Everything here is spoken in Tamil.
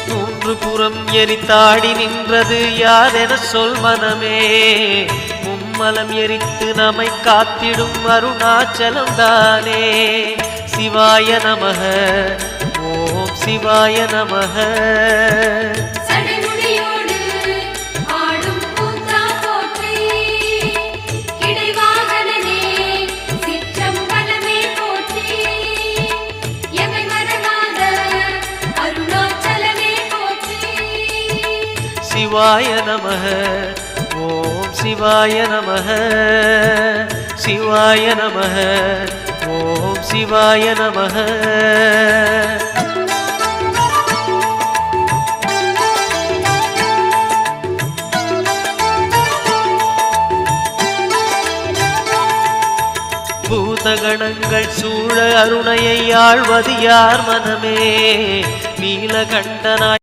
மூன்று புறம் எரித்தாடி நின்றது யாரென சொல் மனமே. மும்மலம் எரித்து நம்மை காத்திடும் அருணாச்சலம் தானே. சிவாய நமக ஓம் சிவாய நமக. சிவாய நமக ஓம் சிவாய நமக. சிவாய நமக ஓம் சிவாய நமக. பூதகணங்கள் சூழ அருணையை ஆழ்வது யார் மனமே. நீலகண்டனாய்